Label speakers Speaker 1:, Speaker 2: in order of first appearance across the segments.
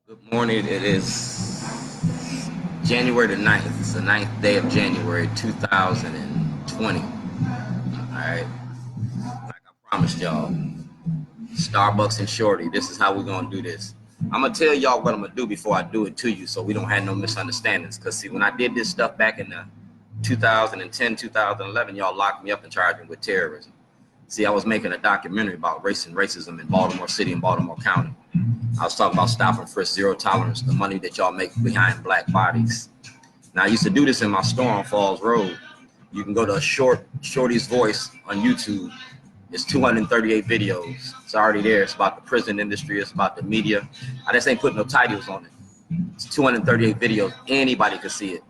Speaker 1: Good morning. It is January the 9th. It's the 9th day of January 2020. All right. Like I promised y'all, Starbucks and Shorty, this is how we're going to do this. I'm going to tell y'all what I'm going to do before I do it to you so we don't have no misunderstandings. Because, see, when I did this stuff back in the 2010, 2011, y'all locked me up and charged me with terrorism. See, I was making a documentary about race and racism in Baltimore City and Baltimore County. I was talking about stop and frisk, zero tolerance, the money that y'all make behind black bodies. Now, I used to do this in my store on Falls Road. You can go to Shorty's Voice on YouTube. It's 238 videos. It's already there. It's about the prison industry. It's about the media. I just ain't putting no titles on it. It's 238 videos. Anybody can see it.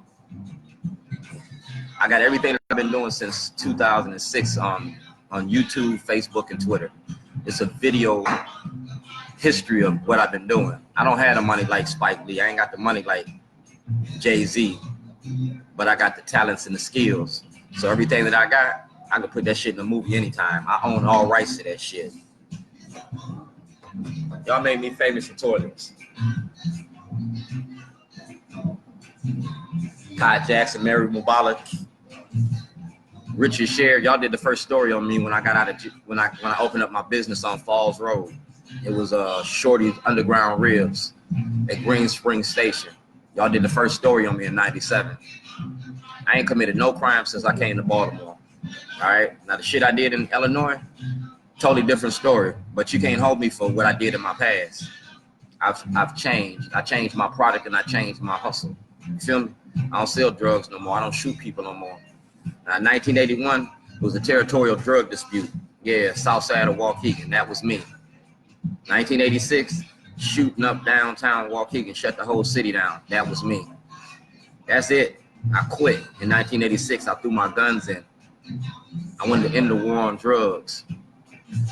Speaker 1: I got everything that I've been doing since 2006 on YouTube, Facebook, and Twitter. It's a video history of what I've been doing. I don't have the money like Spike Lee. I ain't got the money like Jay-Z, but I got the talents and the skills. So everything that I got, I can put that shit in a movie anytime. I own all rights to that shit. Y'all made me famous for toilets. Kai Jackson, Mary Mubarak, Richard Sher. Y'all did the first story on me when I got out of when I opened up my business on Falls Road. It was Shorty's Underground Ribs at Green Spring Station. Y'all did the first story on me in '97. I ain't committed no crime since I came to Baltimore. All right. Now the shit I did in Illinois, totally different story. But you can't hold me for what I did in my past. I've changed. I changed my product and I changed my hustle. You feel me? I don't sell drugs no more. I don't shoot people no more. 1981, it was a territorial drug dispute. Yeah, south side of Waukegan. That was me. 1986, shooting up downtown Waukegan, shut the whole city down. That was me. That's it. I quit. In 1986, I threw my guns in. I wanted to end the war on drugs.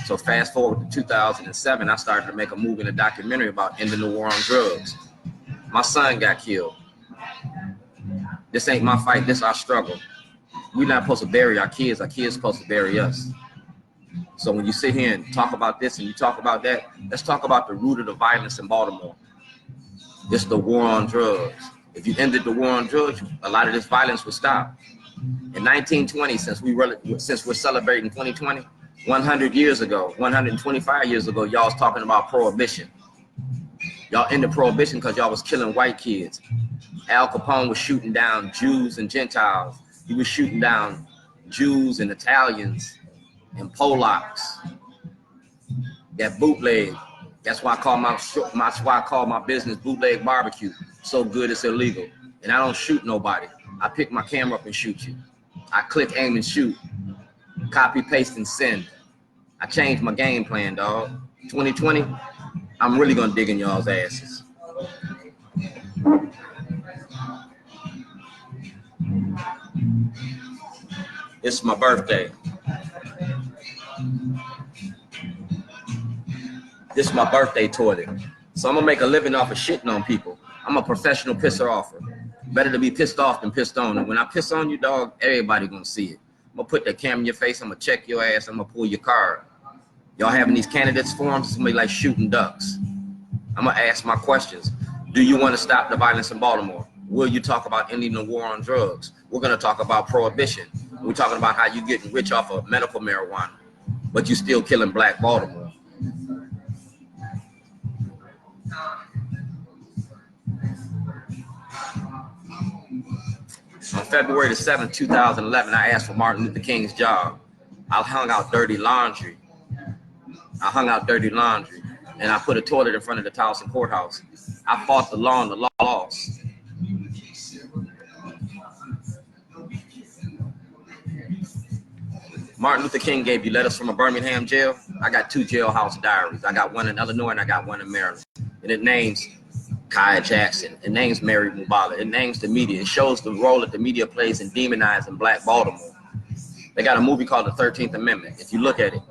Speaker 1: So fast forward to 2007, I started to make a movie and a documentary about ending the war on drugs. My son got killed. This ain't my fight, this our struggle. We're not supposed to bury our kids supposed to bury us. So when you sit here and talk about this and you talk about that, let's talk about the root of the violence in Baltimore. It's the war on drugs. If you ended the war on drugs, a lot of this violence would stop. In 1920, since we're celebrating 2020, 100 years ago, 125 years ago, y'all was talking about prohibition. Y'all ended prohibition because y'all was killing white kids. Al Capone was shooting down Jews and Gentiles. He was shooting down Jews and Italians and Polacks. That bootleg. That's why I call my business Bootleg Barbecue. So good it's illegal. And I don't shoot nobody. I pick my camera up and shoot you. I click, aim, and shoot. Copy, paste, and send. I changed my game plan, dog. 2020, I'm really gonna dig in y'all's asses. It's my birthday. This is my birthday toilet. So I'm gonna make a living off of shitting on people. I'm a professional pisser offer. Better to be pissed off than pissed on. And when I piss on you, dog, everybody gonna see it. I'm gonna put that camera in your face, I'm gonna check your ass, I'm gonna pull your card. Y'all having these candidates forums, it's gonna be like shooting ducks. I'm gonna ask my questions. Do you wanna stop the violence in Baltimore? Will you talk about ending the war on drugs? We're gonna talk about prohibition. We're talking about how you getting rich off of medical marijuana, but you still killing black Baltimore. On February the 7th, 2011, I asked for Martin Luther King's job. I hung out dirty laundry. And I put a toilet in front of the Towson courthouse. I fought the law and the law lost. Martin Luther King gave you letters from a Birmingham jail. I got 2 jailhouse diaries. I got one in Illinois and I got one in Maryland. And it names Kai Jackson. It names Mary Mubarak. It names the media. It shows the role that the media plays in demonizing black Baltimore. They got a movie called The 13th Amendment. If you look at it,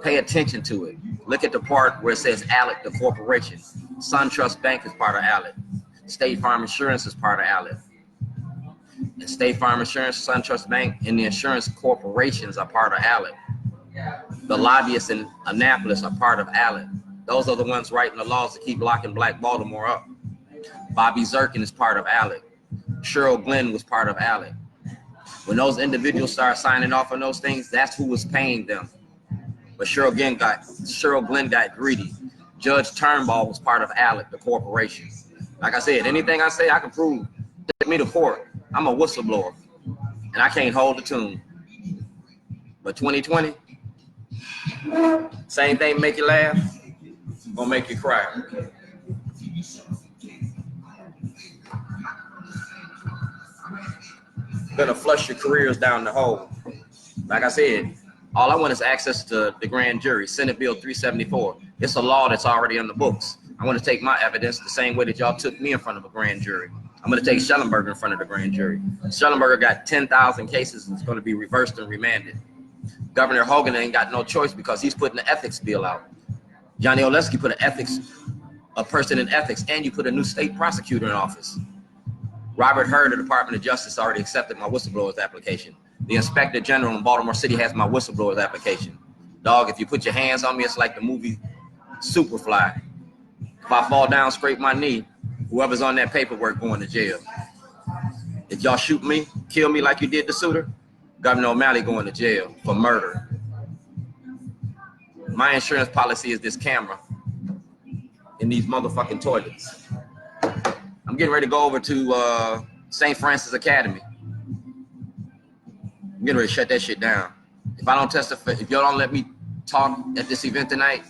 Speaker 1: pay attention to it. Look at the part where it says ALEC, the corporation. SunTrust Bank is part of ALEC. State Farm Insurance is part of ALEC. And State Farm Insurance, SunTrust Bank, and the insurance corporations are part of ALEC. The lobbyists in Annapolis are part of ALEC. Those are the ones writing the laws to keep locking Black Baltimore up. Bobby Zirkin is part of ALEC. Cheryl Glenn was part of ALEC. When those individuals started signing off on those things, that's who was paying them. But Cheryl Glenn got greedy. Judge Turnbull was part of ALEC, the corporation. Like I said, anything I say, I can prove. Take me to court. I'm a whistleblower, and I can't hold the tune. But 2020, same thing make you laugh, gonna make you cry. Gonna flush your careers down the hole. Like I said, all I want is access to the grand jury, Senate Bill 374. It's a law that's already in the books. I want to take my evidence the same way that y'all took me in front of a grand jury. I'm going to take Shellenberger in front of the grand jury. Shellenberger got 10,000 cases that's going to be reversed and remanded. Governor Hogan ain't got no choice because he's putting the ethics bill out. Johnny Oleszki put a person in ethics, and you put a new state prosecutor in office. Robert Hurd, the Department of Justice, already accepted my whistleblower's application. The Inspector General in Baltimore City has my whistleblower's application. Dog, if you put your hands on me, it's like the movie Superfly. If I fall down, scrape my knee, whoever's on that paperwork going to jail. If y'all shoot me, kill me like you did the suitor, Governor O'Malley going to jail for murder. My insurance policy is this camera in these motherfucking toilets. I'm getting ready to go over to St. Francis Academy. I'm getting ready to shut that shit down. If I don't testify, if y'all don't let me talk at this event tonight,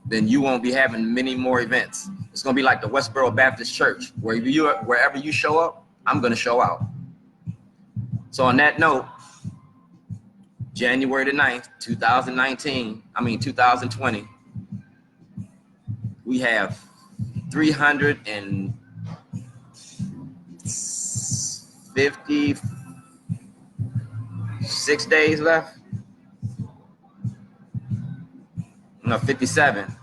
Speaker 1: then you won't be having many more events. It's gonna be like the Westboro Baptist Church, wherever you show up, I'm gonna show out. So on that note, January the 9th, 2020, we have 356 days left. No, 57.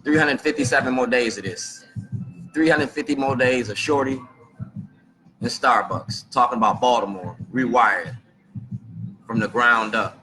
Speaker 1: 357 more days of this. 350 more days of Shorty and Starbucks talking about Baltimore rewired from the ground up.